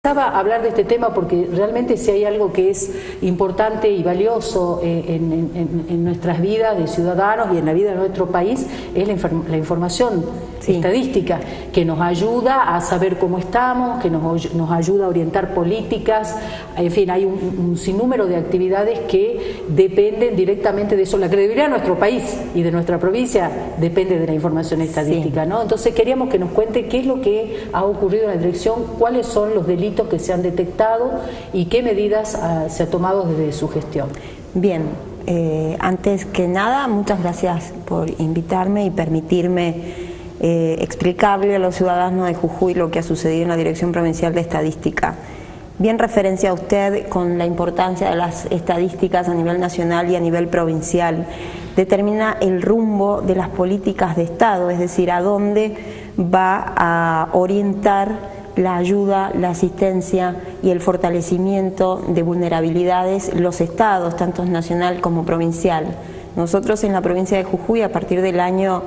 A hablar de este tema porque realmente si hay algo que es importante y valioso en nuestras vidas de ciudadanos y en la vida de nuestro país es la información estadística que nos ayuda a saber cómo estamos, que nos ayuda a orientar políticas, en fin, hay un sinnúmero de actividades que dependen directamente de eso. La credibilidad de nuestro país y de nuestra provincia depende de la información estadística, ¿no? Entonces queríamos que nos cuente qué es lo que ha ocurrido en la dirección, cuáles son los delitos que se han detectado y qué medidas se ha tomado desde su gestión. Bien, antes que nada, muchas gracias por invitarme y permitirme explicarle a los ciudadanos de Jujuy lo que ha sucedido en la Dirección Provincial de Estadística. Bien referencia a usted con la importancia de las estadísticas a nivel nacional y a nivel provincial. Determina el rumbo de las políticas de Estado, es decir, a dónde va a orientar la ayuda, la asistencia y el fortalecimiento de vulnerabilidades los estados, tanto nacional como provincial. Nosotros en la provincia de Jujuy, a partir del año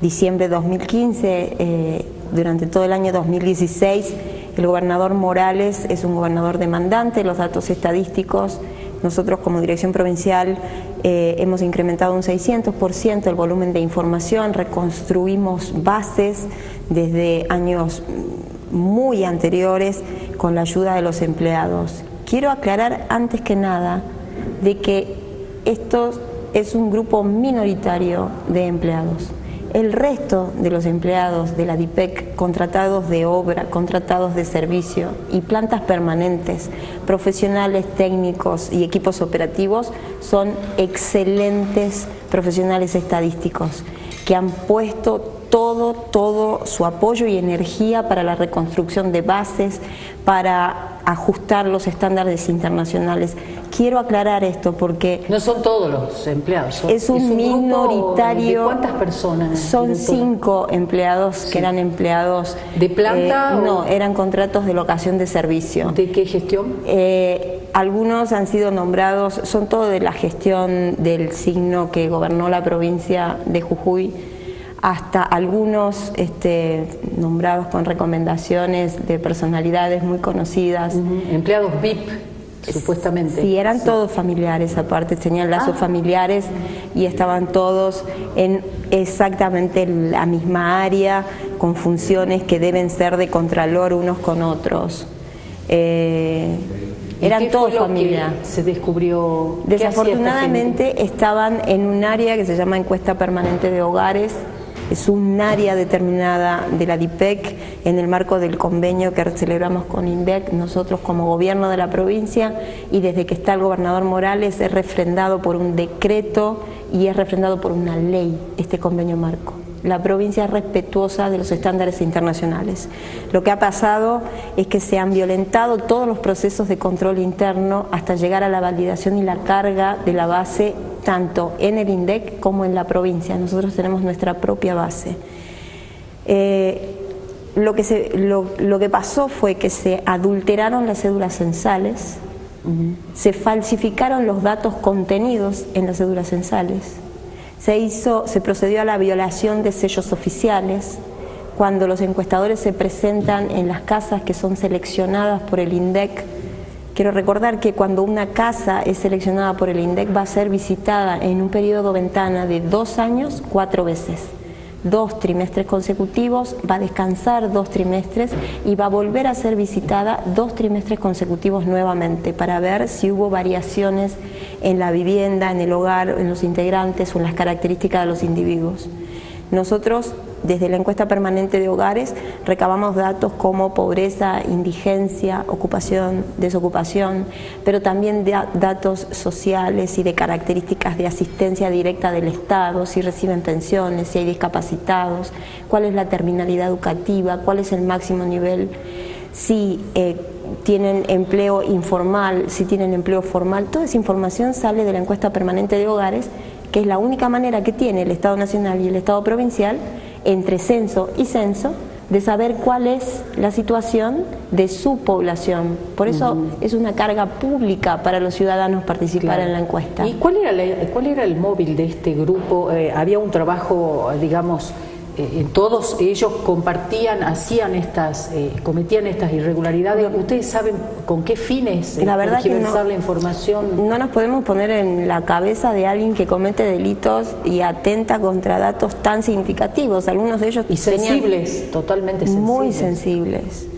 diciembre de 2015, durante todo el año 2016, el gobernador Morales es un gobernador demandante, los datos estadísticos. Nosotros como Dirección Provincial hemos incrementado un 600% el volumen de información, reconstruimos bases desde años muy anteriores con la ayuda de los empleados. Quiero aclarar antes que nada de que esto es un grupo minoritario de empleados. El resto de los empleados de la DIPEC, contratados de obra, contratados de servicio y plantas permanentes, profesionales técnicos y equipos operativos, son excelentes profesionales estadísticos que han puesto todo su apoyo y energía para la reconstrucción de bases, para ajustar los estándares internacionales. Quiero aclarar esto porque... No son todos los empleados. Es un minoritario... ¿De cuántas personas? Son 5 empleados que eran empleados... ¿De planta? No, eran contratos de locación de servicio. ¿De qué gestión? Algunos han sido nombrados, son todos de la gestión del signo que gobernó la provincia de Jujuy, hasta algunos nombrados con recomendaciones de personalidades muy conocidas. Empleados VIP, supuestamente. Sí, eran todos familiares, aparte tenían lazos familiares y estaban todos en exactamente la misma área, con funciones que deben ser de contralor unos con otros. Eran todos familia. Se descubrió. Desafortunadamente estaban en un área que se llama encuesta permanente de hogares. Es un área determinada de la DIPEC en el marco del convenio que celebramos con INDEC, nosotros como gobierno de la provincia, y desde que está el gobernador Morales es refrendado por un decreto y es refrendado por una ley este convenio marco. La provincia es respetuosa de los estándares internacionales. Lo que ha pasado es que se han violentado todos los procesos de control interno hasta llegar a la validación y la carga de la base tanto en el INDEC como en la provincia. Nosotros tenemos nuestra propia base. Lo que pasó fue que se adulteraron las cédulas censales, se falsificaron los datos contenidos en las cédulas censales, se procedió a la violación de sellos oficiales. Cuando los encuestadores se presentan en las casas que son seleccionadas por el INDEC, quiero recordar que cuando una casa es seleccionada por el INDEC va a ser visitada en un periodo ventana de 2 años 4 veces. 2 trimestres consecutivos, va a descansar 2 trimestres y va a volver a ser visitada 2 trimestres consecutivos nuevamente para ver si hubo variaciones en la vivienda, en el hogar, en los integrantes o en las características de los individuos. Nosotros, desde la encuesta permanente de hogares, recabamos datos como pobreza, indigencia, ocupación, desocupación, pero también datos sociales y de características de asistencia directa del Estado, si reciben pensiones, si hay discapacitados, cuál es la terminalidad educativa, cuál es el máximo nivel, si tienen empleo informal, si tienen empleo formal. Toda esa información sale de la encuesta permanente de hogares, que es la única manera que tiene el Estado Nacional y el Estado Provincial, entre censo y censo, de saber cuál es la situación de su población. Por eso es una carga pública para los ciudadanos participar en la encuesta. ¿Y cuál era el móvil de este grupo? ¿Había un trabajo, digamos, todos ellos compartían, cometían estas irregularidades. ¿Ustedes saben con qué fines la verdad que la información? No nos podemos poner en la cabeza de alguien que comete delitos y atenta contra datos tan significativos. Algunos de ellos y sensibles, totalmente sensibles. Muy sensibles.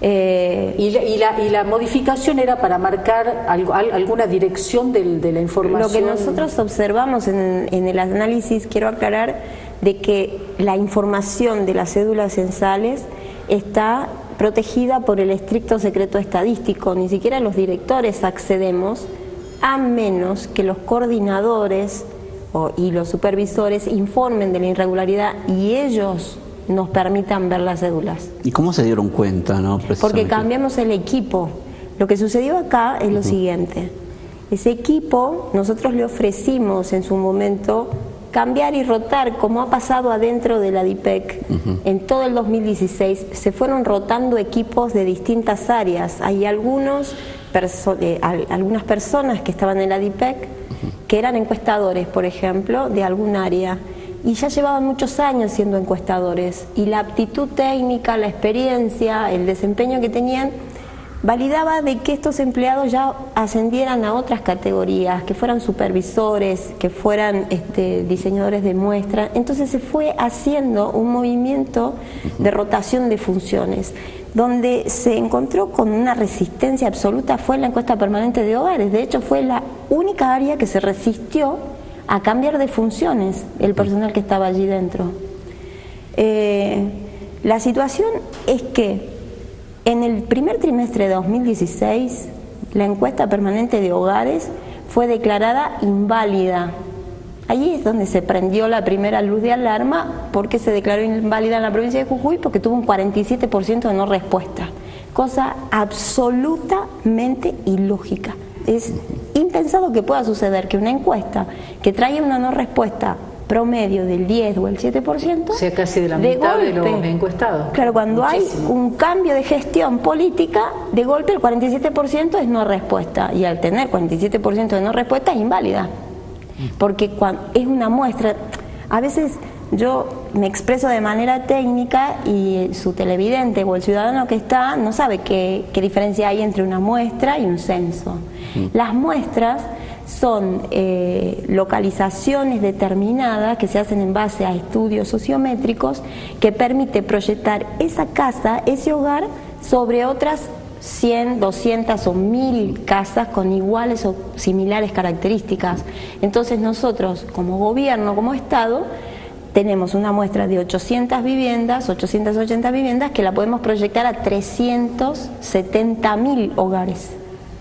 Y la modificación era para marcar alguna dirección de la información. Lo que nosotros observamos en el análisis, quiero aclarar, de que la información de las cédulas censales está protegida por el estricto secreto estadístico. Ni siquiera los directores accedemos, a menos que los coordinadores y los supervisores informen de la irregularidad y ellos nos permitan ver las cédulas. ¿Y cómo se dieron cuenta, no? Porque cambiamos el equipo. Lo que sucedió acá es lo siguiente. Ese equipo, nosotros le ofrecimos en su momento cambiar y rotar, como ha pasado adentro de la DIPEC. En todo el 2016 se fueron rotando equipos de distintas áreas. Hay algunas personas que estaban en la DIPEC que eran encuestadores, por ejemplo, de algún área, y ya llevaban muchos años siendo encuestadores, y la aptitud técnica, la experiencia, el desempeño que tenían validaba de que estos empleados ya ascendieran a otras categorías, que fueran supervisores, que fueran diseñadores de muestra. Entonces se fue haciendo un movimiento de rotación de funciones. Donde se encontró con una resistencia absoluta fue en la encuesta permanente de hogares. De hecho, fue la única área que se resistió a cambiar de funciones el personal que estaba allí dentro. La situación es que en el primer trimestre de 2016, la encuesta permanente de hogares fue declarada inválida. Allí es donde se prendió la primera luz de alarma. ¿Por qué se declaró inválida en la provincia de Jujuy? Porque tuvo un 47% de no respuesta, cosa absolutamente ilógica. Es impensado que pueda suceder que una encuesta que traiga una no respuesta promedio del 10 o el 7%, o sea, casi de la mitad de los encuestados. Claro, cuando muchísimo. Hay un cambio de gestión política, de golpe el 47% es no respuesta, y al tener 47% de no respuesta es inválida, porque es una muestra. A veces yo me expreso de manera técnica y su televidente o el ciudadano que está no sabe qué diferencia hay entre una muestra y un censo. Las muestras son localizaciones determinadas que se hacen en base a estudios sociométricos que permite proyectar esa casa, ese hogar, sobre otras 100, 200 o 1000 casas con iguales o similares características. Entonces nosotros, como gobierno, como Estado, tenemos una muestra de 800 viviendas, 880 viviendas, que la podemos proyectar a 370.000 hogares.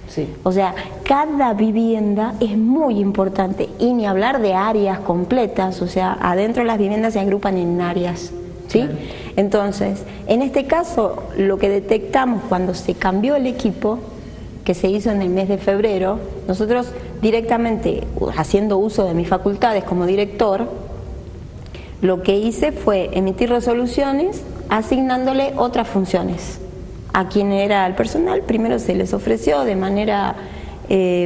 Sí. O sea, cada vivienda es muy importante, y ni hablar de áreas completas. O sea, adentro de las viviendas se agrupan en áreas, ¿sí? Claro. Entonces, en este caso, lo que detectamos cuando se cambió el equipo, que se hizo en el mes de febrero, nosotros directamente, haciendo uso de mis facultades como director, lo que hice fue emitir resoluciones asignándole otras funciones a quien era el personal. Primero se les ofreció de manera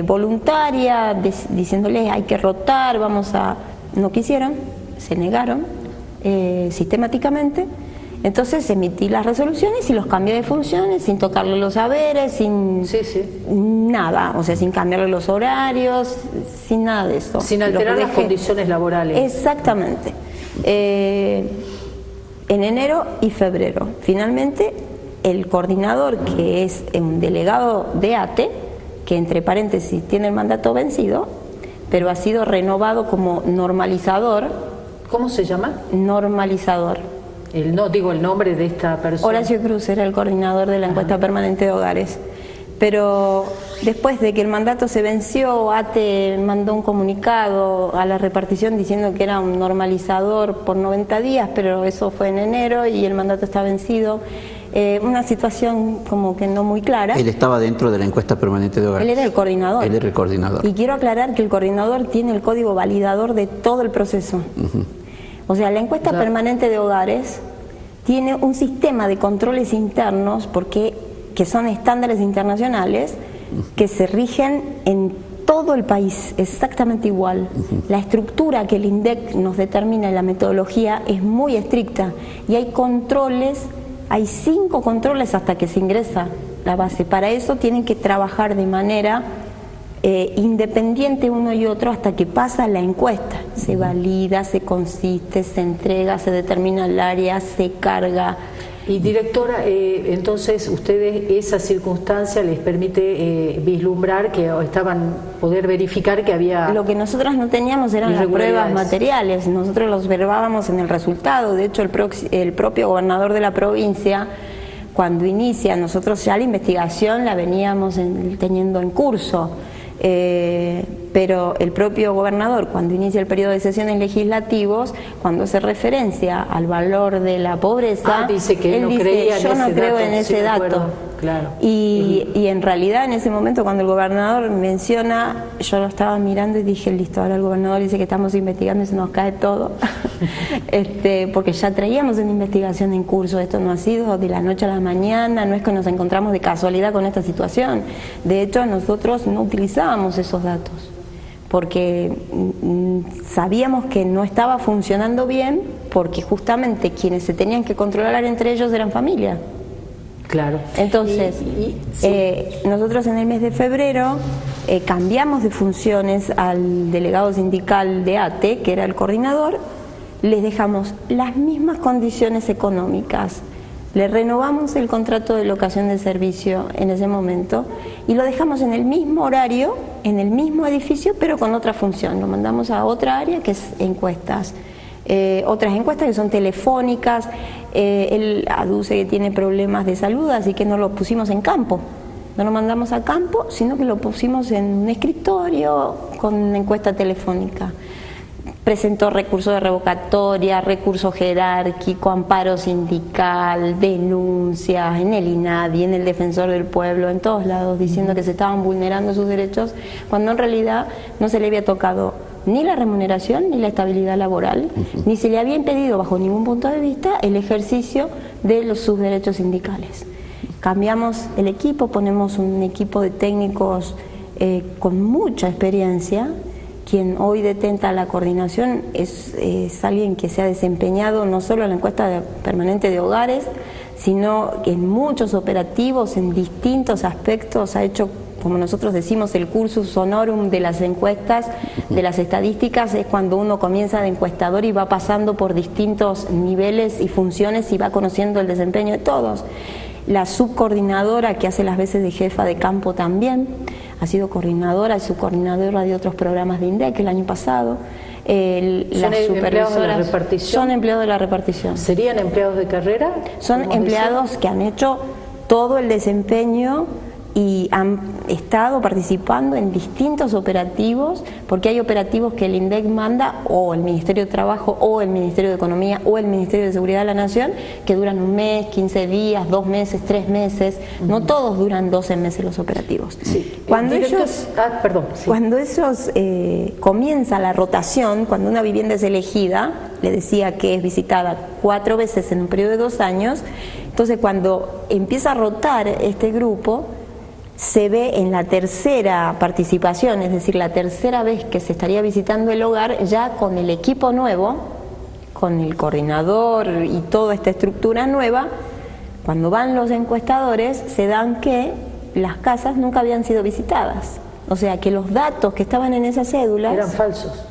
voluntaria, diciéndoles hay que rotar, no quisieron, se negaron sistemáticamente. Entonces emití las resoluciones y los cambié de funciones sin tocarle los saberes, sin nada, o sea, sin cambiarle los horarios, sin nada de eso. Sin alterar las condiciones laborales. Exactamente. En enero y febrero, finalmente, el coordinador, que es un delegado de ATE, que entre paréntesis tiene el mandato vencido, pero ha sido renovado como normalizador. ¿Cómo se llama? Normalizador. El nombre de esta persona. Horacio Cruz era el coordinador de la encuesta permanente de hogares. Pero después de que el mandato se venció, ATE mandó un comunicado a la repartición diciendo que era un normalizador por 90 días, pero eso fue en enero y el mandato está vencido. Una situación como que no muy clara. Él estaba dentro de la encuesta permanente de hogares. Él era el coordinador. Él era el coordinador. Y quiero aclarar que el coordinador tiene el código validador de todo el proceso. O sea, la encuesta permanente de hogares tiene un sistema de controles internos que son estándares internacionales que se rigen en todo el país exactamente igual. La estructura que el INDEC nos determina en la metodología es muy estricta y hay controles, hay 5 controles hasta que se ingresa la base. Para eso tienen que trabajar de manera independiente uno y otro hasta que pasa la encuesta. Se valida, se consiste, se entrega, se determina el área, se carga. Y directora, entonces ustedes esa circunstancia les permite vislumbrar que poder verificar que había... Lo que nosotros no teníamos eran las pruebas materiales, nosotros los observábamos en el resultado. De hecho el propio gobernador de la provincia, cuando inicia, nosotros ya la investigación la veníamos teniendo en curso. Pero el propio gobernador, cuando inicia el periodo de sesiones legislativos, cuando hace referencia al valor de la pobreza, dice que él no dice, yo no creo en ese dato. Claro. Y en realidad en ese momento cuando el gobernador menciona, yo lo estaba mirando y dije, listo, ahora el gobernador dice que estamos investigando y se nos cae todo. Porque ya traíamos una investigación en curso, esto no ha sido de la noche a la mañana, no es que nos encontramos de casualidad con esta situación. De hecho nosotros no utilizábamos esos datos porque sabíamos que no estaba funcionando bien, porque justamente quienes se tenían que controlar entre ellos eran familia. Claro. Entonces, nosotros en el mes de febrero cambiamos de funciones al delegado sindical de ATE, que era el coordinador, les dejamos las mismas condiciones económicas, le renovamos el contrato de locación de servicio en ese momento y lo dejamos en el mismo horario, en el mismo edificio, pero con otra función. Lo mandamos a otra área que es encuestas. Otras encuestas que son telefónicas. Él aduce que tiene problemas de salud, así que no lo pusimos en campo. No lo mandamos a campo, sino que lo pusimos en un escritorio con una encuesta telefónica. Presentó recurso de revocatoria, recurso jerárquico, amparo sindical, denuncias en el INADI, en el Defensor del Pueblo, en todos lados, diciendo que se estaban vulnerando sus derechos, cuando en realidad no se le había tocado ni la remuneración ni la estabilidad laboral, ni se le había impedido bajo ningún punto de vista el ejercicio de sus derechos sindicales. Cambiamos el equipo, ponemos un equipo de técnicos con mucha experiencia. Quien hoy detenta la coordinación es alguien que se ha desempeñado no solo en la encuesta permanente de hogares, sino en muchos operativos, en distintos aspectos, ha hecho, como nosotros decimos, el cursus honorum de las encuestas, de las estadísticas, es cuando uno comienza de encuestador y va pasando por distintos niveles y funciones y va conociendo el desempeño de todos. La subcoordinadora, que hace las veces de jefa de campo también, ha sido coordinadora y subcoordinadora de otros programas de INDEC el año pasado. ¿Son empleados de la repartición? Son empleados de la repartición. ¿Serían empleados de carrera? Son empleados que han hecho todo el desempeño y han estado participando en distintos operativos, porque hay operativos que el INDEC manda, o el Ministerio de Trabajo, o el Ministerio de Economía, o el Ministerio de Seguridad de la Nación, que duran un mes, 15 días, 2 meses, 3 meses, no todos duran 12 meses los operativos. Sí. Cuando ellos comienza la rotación, cuando una vivienda es elegida, le decía que es visitada 4 veces en un periodo de 2 años, entonces cuando empieza a rotar este grupo, se ve en la tercera participación, es decir, la tercera vez que se estaría visitando el hogar, ya con el equipo nuevo, con el coordinador y toda esta estructura nueva. Cuando van los encuestadores, se dan que las casas nunca habían sido visitadas. O sea, que los datos que estaban en esas cédulas... eran falsos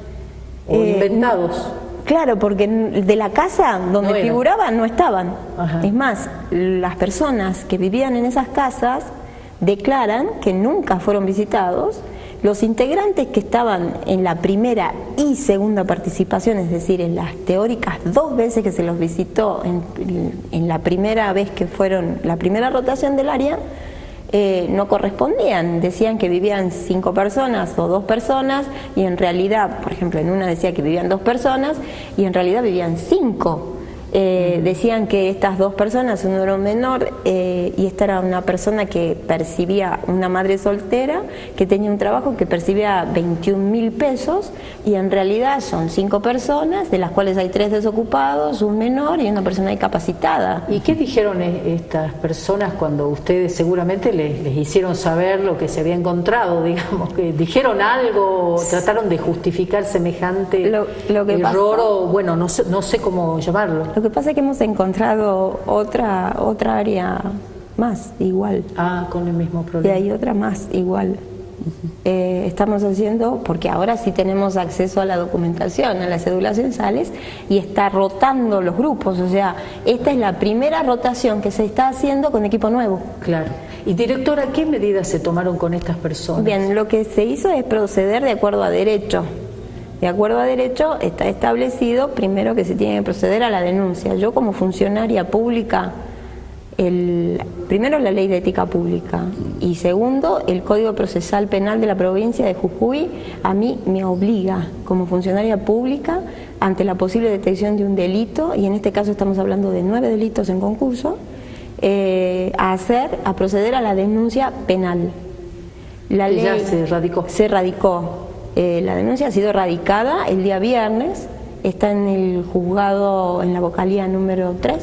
o inventados. Claro, porque de la casa donde no figuraban no estaban. Ajá. Es más, las personas que vivían en esas casas declaran que nunca fueron visitados. Los integrantes que estaban en la primera y segunda participación, es decir, en las teóricas 2 veces que se los visitó en la primera vez que fueron la primera rotación del área, no correspondían. Decían que vivían 5 personas o 2 personas y en realidad, por ejemplo, en una decía que vivían 2 personas y en realidad vivían 5. Decían que estas dos personas, uno era un menor y esta era una persona que percibía, una madre soltera que tenía un trabajo que percibía 21.000 pesos, y en realidad son 5 personas, de las cuales hay 3 desocupados, un menor y una persona incapacitada. ¿Y qué dijeron estas personas cuando ustedes seguramente les hicieron saber lo que se había encontrado? Digamos, que ¿dijeron algo? ¿Trataron de justificar semejante lo que error? pasó, O, bueno, no sé cómo llamarlo. Lo que pasa es que hemos encontrado otra área más igual. Ah, con el mismo problema. Y hay otra más igual. Estamos haciendo, porque ahora sí tenemos acceso a la documentación, a las cédulas censales, y está rotando los grupos. O sea, esta es la primera rotación que se está haciendo con equipo nuevo. Claro. Y directora, ¿qué medidas se tomaron con estas personas? Bien, lo que se hizo es proceder de acuerdo a derecho. De acuerdo a derecho está establecido primero que se tiene que proceder a la denuncia. Yo como funcionaria pública, primero la ley de ética pública y segundo el Código Procesal Penal de la provincia de Jujuy a mí me obliga como funcionaria pública ante la posible detección de un delito, y en este caso estamos hablando de 9 delitos en concurso, a proceder a la denuncia penal. La ley ya se radicó. Se radicó. La denuncia ha sido radicada el día viernes, está en el juzgado en la vocalía número 3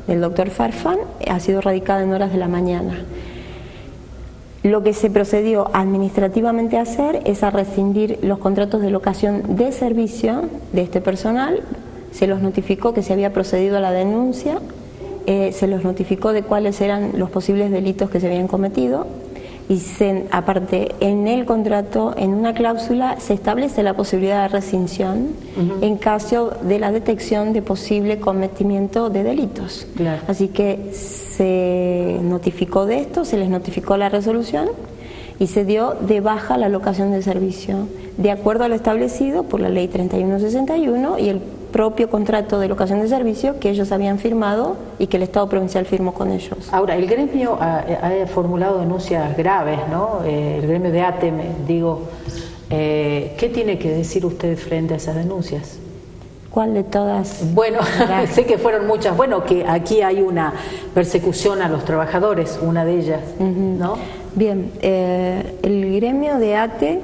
del doctor Farfán, ha sido radicada en horas de la mañana. Lo que se procedió administrativamente a hacer es a rescindir los contratos de locación de servicio de este personal, se los notificó que se había procedido a la denuncia, se los notificó de cuáles eran los posibles delitos que se habían cometido, y aparte en el contrato, en una cláusula, se establece la posibilidad de rescisión en caso de la detección de posible cometimiento de delitos. Claro. Así que se notificó de esto, se les notificó la resolución y se dio de baja la locación de servicio, de acuerdo a lo establecido por la ley 3161 y el propio contrato de locación de servicio que ellos habían firmado y que el Estado provincial firmó con ellos. Ahora, el gremio ha formulado denuncias graves, ¿no? El gremio de ATE, ¿qué tiene que decir usted frente a esas denuncias? ¿Cuál de todas? Bueno, sé que fueron muchas. Bueno, que aquí hay una persecución a los trabajadores, una de ellas, ¿no? Bien, el gremio de ATE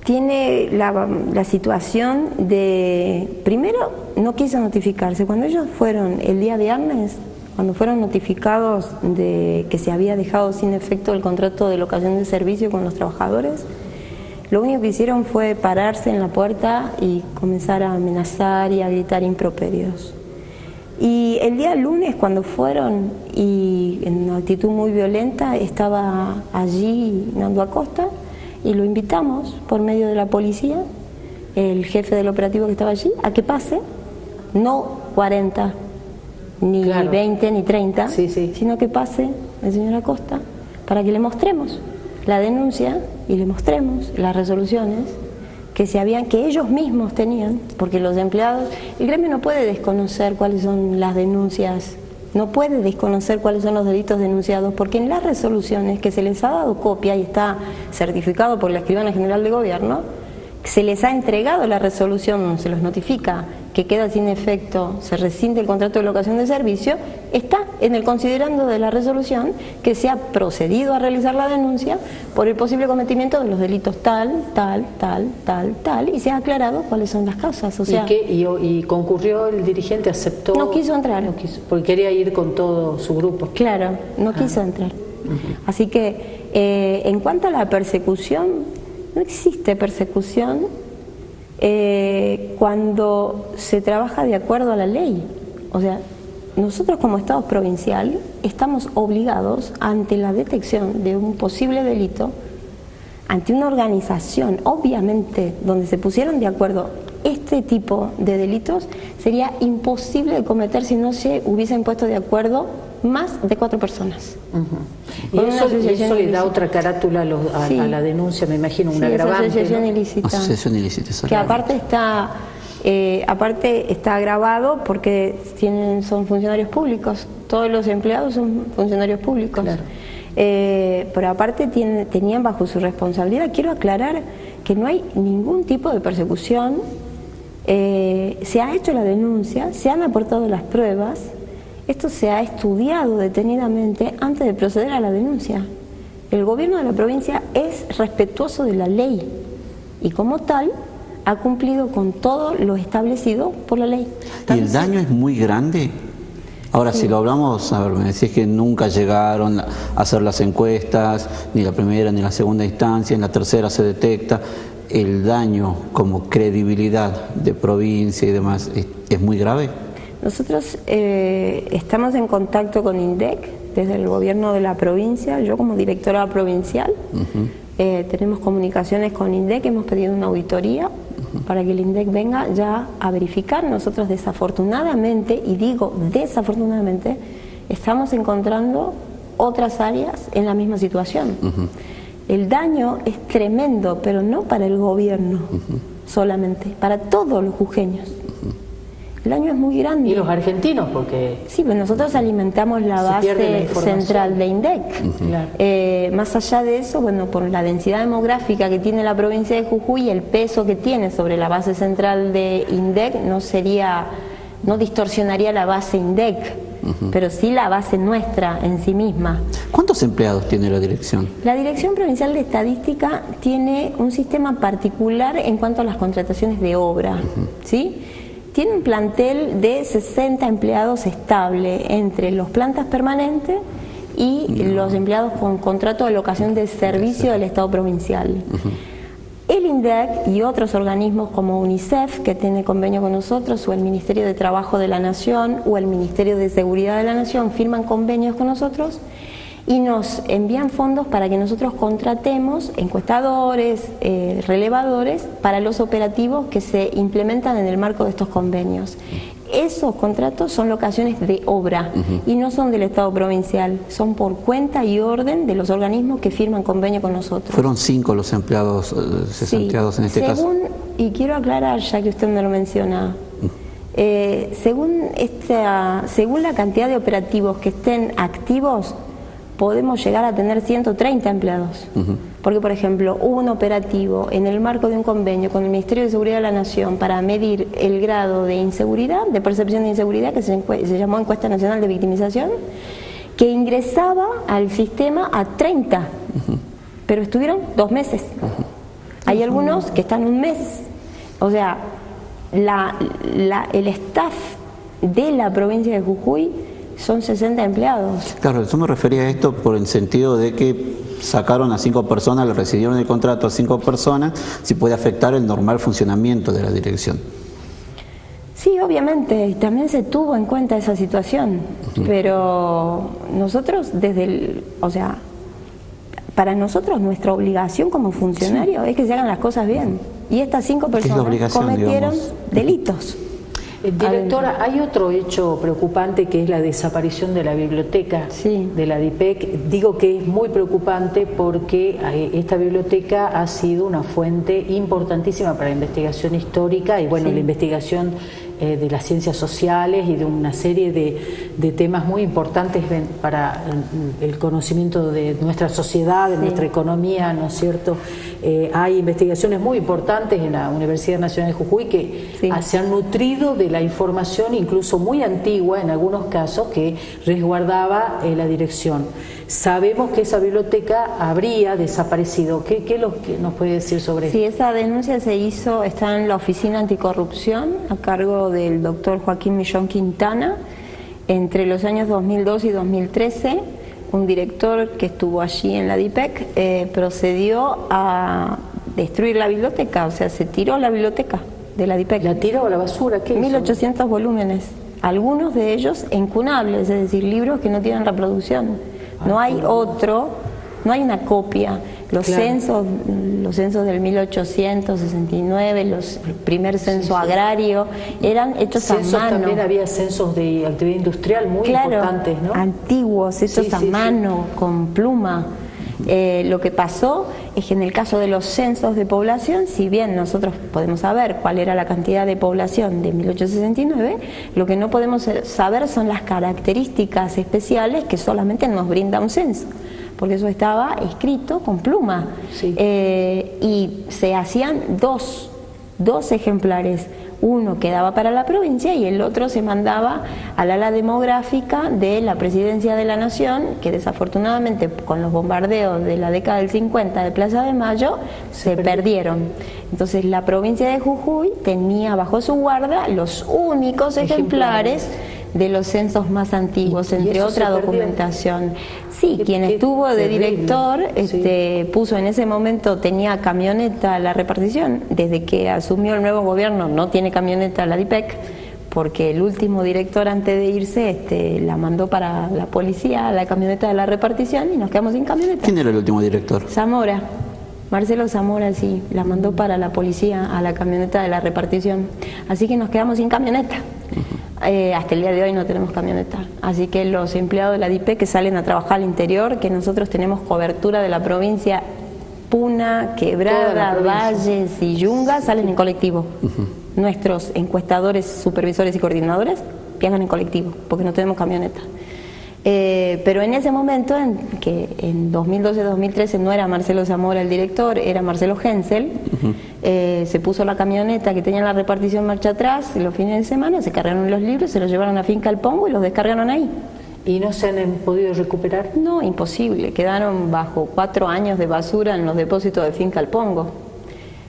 tiene la situación de, primero, no quiso notificarse. Cuando ellos fueron el día viernes, cuando fueron notificados de que se había dejado sin efecto el contrato de locación de servicio con los trabajadores, lo único que hicieron fue pararse en la puerta y comenzar a amenazar y a gritar improperios. Y el día lunes, cuando fueron, y en una actitud muy violenta, estaba allí Nando Acosta, y lo invitamos por medio de la policía, el jefe del operativo que estaba allí, a que pase, no 40, ni claro, 20, ni 30, sí. sino que pase el señor Acosta, para que le mostremos la denuncia y le mostremos las resoluciones que ellos mismos tenían, porque los empleados, el gremio no puede desconocer cuáles son las denuncias, no puede desconocer cuáles son los delitos denunciados, porque en las resoluciones que se les ha dado copia y está certificado por la Escribana General de Gobierno, se les ha entregado la resolución donde se los notifica que queda sin efecto, se rescinde el contrato de locación de servicio, está en el considerando de la resolución que se ha procedido a realizar la denuncia por el posible cometimiento de los delitos tal, y se ha aclarado cuáles son las causas. O sea, ¿Y concurrió el dirigente, aceptó? No quiso entrar. No quiso, porque quería ir con todo su grupo. Claro, no quiso entrar. Así que en cuanto a la persecución, no existe persecución cuando se trabaja de acuerdo a la ley. O sea, nosotros como Estado provincial estamos obligados ante la detección de un posible delito, ante una organización, obviamente, donde se pusieron de acuerdo este tipo de delitos, sería imposible de cometer si no se hubiesen puesto de acuerdo más de 4 personas. Y eso le da otra carátula a la denuncia, me imagino, un agravante. Asociación ilícita. Asociación ilícita. Que aparte está agravado porque son funcionarios públicos, todos los empleados son funcionarios públicos. Claro. Pero aparte tenían bajo su responsabilidad, quiero aclarar que no hay ningún tipo de persecución Se ha hecho la denuncia, se han aportado las pruebas, esto se ha estudiado detenidamente antes de proceder a la denuncia. El gobierno de la provincia es respetuoso de la ley y como tal ha cumplido con todo lo establecido por la ley. ¿Y el daño es muy grande? Ahora, sí. Si lo hablamos, a ver, me decís que nunca llegaron a hacer las encuestas, ni la primera ni la segunda instancia, en la tercera se detecta. ¿El daño como credibilidad de provincia y demás es muy grave? Nosotros estamos en contacto con INDEC desde el gobierno de la provincia, yo como directora provincial, tenemos comunicaciones con INDEC, hemos pedido una auditoría para que el INDEC venga ya a verificar. Nosotros desafortunadamente, y digo desafortunadamente, estamos encontrando otras áreas en la misma situación. El daño es tremendo, pero no para el gobierno solamente, para todos los jujeños. El daño es muy grande. Y los argentinos, porque... Sí, pues nosotros alimentamos la base central de INDEC. Claro. Más allá de eso, bueno, por la densidad demográfica que tiene la provincia de Jujuy, el peso que tiene sobre la base central de INDEC no distorsionaría la base INDEC, pero sí la base nuestra en sí misma. ¿Cuántos empleados tiene la dirección? La Dirección Provincial de Estadística tiene un sistema particular en cuanto a las contrataciones de obra, ¿sí? Tiene un plantel de 60 empleados estable entre los plantas permanentes y los empleados con contrato de locación de servicio del Estado provincial. El INDEC y otros organismos como UNICEF, que tiene convenio con nosotros, o el Ministerio de Trabajo de la Nación, o el Ministerio de Seguridad de la Nación, firman convenios con nosotros y nos envían fondos para que nosotros contratemos encuestadores, relevadores para los operativos que se implementan en el marco de estos convenios. Esos contratos son locaciones de obra y no son del Estado provincial, son por cuenta y orden de los organismos que firman convenio con nosotros. Fueron 5 los empleados cesanteados en este caso. Y quiero aclarar, ya que usted me lo menciona, según la cantidad de operativos que estén activos, podemos llegar a tener 130 empleados. Porque, por ejemplo, hubo un operativo en el marco de un convenio con el Ministerio de Seguridad de la Nación para medir el grado de inseguridad, de percepción de inseguridad, que se llamó Encuesta Nacional de Victimización, que ingresaba al sistema a 30, pero estuvieron 2 meses. Hay algunos que están 1 mes. O sea, el staff de la provincia de Jujuy son 60 empleados. Claro, yo me refería a esto por el sentido de que sacaron a 5 personas, le rescindieron el contrato a 5 personas, si puede afectar el normal funcionamiento de la dirección. Sí, obviamente, y también se tuvo en cuenta esa situación, pero nosotros para nosotros nuestra obligación como funcionario es que se hagan las cosas bien, y estas 5 personas cometieron delitos. Directora, hay otro hecho preocupante que es la desaparición de la biblioteca de la DIPEC. Digo que es muy preocupante porque esta biblioteca ha sido una fuente importantísima para la investigación histórica y bueno, la investigación de las ciencias sociales y de una serie de temas muy importantes para el conocimiento de nuestra sociedad, de nuestra economía, ¿no es cierto? Hay investigaciones muy importantes en la Universidad Nacional de Jujuy que se han nutrido de la información incluso muy antigua en algunos casos que resguardaba la dirección. Sabemos que esa biblioteca habría desaparecido. ¿Qué nos puede decir sobre eso? Sí, esa denuncia se hizo, está en la Oficina Anticorrupción a cargo del doctor Joaquín Millón Quintana. Entre los años 2002 y 2013, un director que estuvo allí en la DIPEC procedió a destruir la biblioteca, o sea, se tiró la biblioteca de la DIPEC. ¿La tiró a la basura? ¿Qué 1800 volúmenes, algunos de ellos incunables, es decir, libros que no tienen reproducción. No hay otro, no hay una copia. Los censos del 1869, el primer censo agrario, eran hechos a mano. También había censos de actividad industrial muy importantes, ¿no? Antiguos, hechos a mano, con pluma. Lo que pasó es que en el caso de los censos de población, si bien nosotros podemos saber cuál era la cantidad de población de 1869, lo que no podemos saber son las características especiales que solamente nos brinda un censo, porque eso estaba escrito con pluma. Y se hacían dos ejemplares, Uno quedaba para la provincia y el otro se mandaba al ala demográfica de la Presidencia de la Nación, que desafortunadamente con los bombardeos de la década del 50 de Plaza de Mayo se perdieron. Entonces la provincia de Jujuy tenía bajo su guarda los únicos ejemplares de los censos más antiguos, entre otra documentación. Sí, quien estuvo de director puso en ese momento, tenía camioneta la repartición. Desde que asumió el nuevo gobierno no tiene camioneta la DIPEC, porque el último director antes de irse la mandó para la policía, la camioneta de la repartición, y nos quedamos sin camioneta. ¿Quién era el último director? Zamora. Marcelo Zamora, sí, la mandó para la policía a la camioneta de la repartición. Así que nos quedamos sin camioneta. Hasta el día de hoy no tenemos camioneta. Así que los empleados de la DIPEC que salen a trabajar al interior, que nosotros tenemos cobertura de la provincia, Puna, Quebrada, Valles y Yunga, salen en colectivo. Nuestros encuestadores, supervisores y coordinadores viajan en colectivo, porque no tenemos camioneta. Pero en ese momento, en 2012-2013 no era Marcelo Zamora el director, era Marcelo Hensel, se puso la camioneta que tenía la repartición marcha atrás los fines de semana, se cargaron los libros, se los llevaron a Finca El Pongo y los descargaron ahí. ¿Y no se han podido recuperar? No, imposible, quedaron bajo 4 años de basura en los depósitos de Finca El Pongo.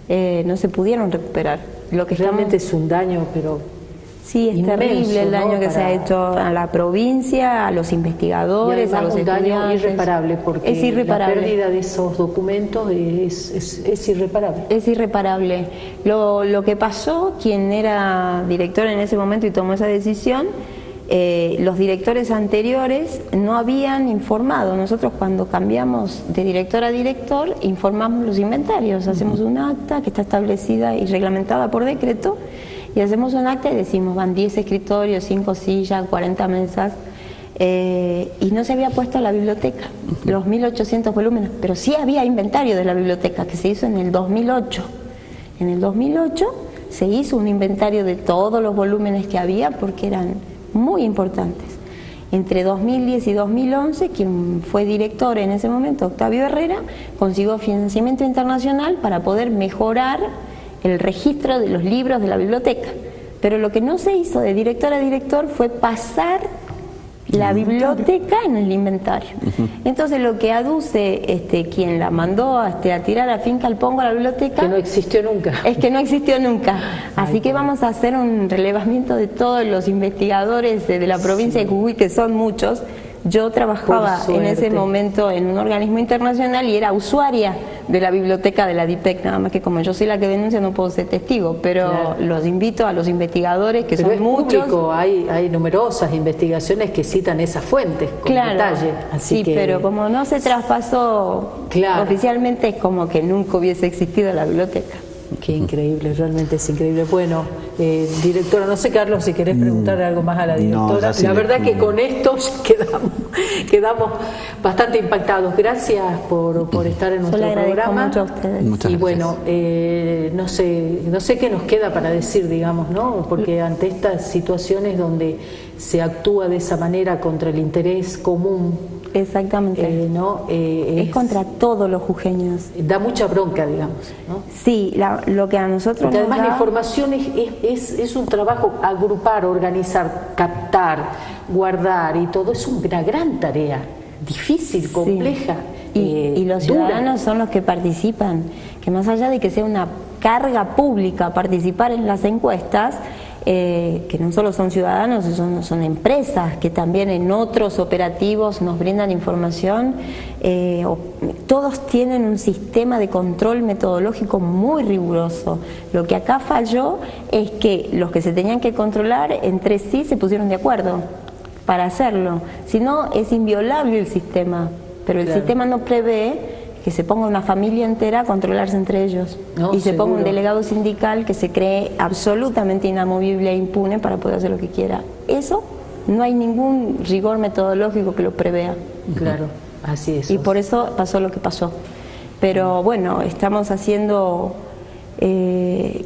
No se pudieron recuperar. Lo que realmente es un daño, pero... Sí, es inmenso, terrible el daño que se ha hecho a la provincia, a los investigadores, a los estudiantes. Un daño irreparable, porque es irreparable. La pérdida de esos documentos es irreparable. Es irreparable. Lo que pasó, quien era director en ese momento y tomó esa decisión, los directores anteriores no habían informado. Nosotros cuando cambiamos de director a director informamos los inventarios, hacemos un acta que está establecida y reglamentada por decreto, y hacemos un acta y decimos van 10 escritorios, 5 sillas, 40 mesas, y no se había puesto la biblioteca, los 1800 volúmenes, pero sí había inventario de la biblioteca que se hizo en el 2008. En el 2008 se hizo un inventario de todos los volúmenes que había porque eran muy importantes. Entre 2010 y 2011, quien fue director en ese momento, Octavio Herrera, consiguió financiamiento internacional para poder mejorar el registro de los libros de la biblioteca. Pero lo que no se hizo de director a director fue pasar la biblioteca en el inventario. Entonces lo que aduce quien la mandó a tirar a Finca El Pongo a la biblioteca, que no existió nunca, es que no existió nunca. Así que vamos a hacer un relevamiento de todos los investigadores de la provincia de Jujuy, que son muchos. Yo trabajaba en ese momento en un organismo internacional y era usuaria de la biblioteca de la DIPEC, nada más que como yo soy la que denuncia no puedo ser testigo, pero los invito a los investigadores, que son muchos. Público, hay numerosas investigaciones que citan esas fuentes con detalle. Así que... pero como no se traspasó oficialmente, es como que nunca hubiese existido la biblioteca. Qué increíble, realmente es increíble. Bueno, directora, no sé, Carlos, si querés preguntarle algo más a la directora. No, la verdad que con esto quedamos bastante impactados. Gracias por estar en nuestro programa. Mucho a ustedes. Muchas y bueno, no sé qué nos queda para decir, digamos, ¿no? Porque ante estas situaciones donde se actúa de esa manera contra el interés común. Exactamente. Es contra todos los jujeños. Da mucha bronca, digamos, ¿no? Sí, lo que a nosotros porque además la información es un trabajo, agrupar, organizar, captar, guardar y todo, es una gran tarea, difícil, compleja. Y los ciudadanos son los que participan, que más allá de que sea una carga pública participar en las encuestas, que no solo son ciudadanos, son empresas que también en otros operativos nos brindan información. Todos tienen un sistema de control metodológico muy riguroso. Lo que acá falló es que los que se tenían que controlar entre sí se pusieron de acuerdo para hacerlo. Si no, es inviolable el sistema, pero el sistema no prevé que se ponga una familia entera a controlarse entre ellos y se ponga un delegado sindical que se cree absolutamente inamovible e impune para poder hacer lo que quiera. Eso no hay ningún rigor metodológico que lo prevea. Claro, así es. Y por eso pasó lo que pasó. Pero bueno, estamos haciendo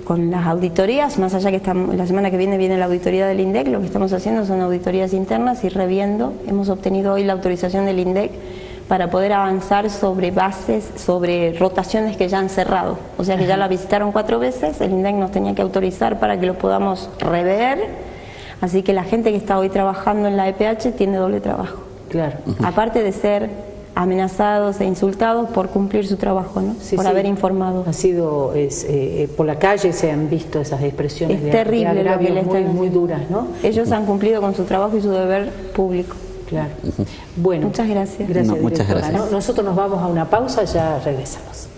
con las auditorías, más allá que la semana que viene la auditoría del INDEC, lo que estamos haciendo son auditorías internas y reviendo. Hemos obtenido hoy la autorización del INDEC para poder avanzar sobre bases, sobre rotaciones que ya han cerrado. O sea que ya la visitaron 4 veces, el INDEC nos tenía que autorizar para que lo podamos rever, así que la gente que está hoy trabajando en la EPH tiene doble trabajo. Claro. Aparte de ser amenazados e insultados por cumplir su trabajo, ¿no? Sí, por haber informado. Ha sido, por la calle se han visto esas expresiones es terrible de lo que le muy, están muy duras, ¿no? Ellos han cumplido con su trabajo y su deber público. Claro. Bueno, muchas gracias. Gracias, muchas directora, gracias. ¿no? Nosotros nos vamos a una pausa, ya regresamos.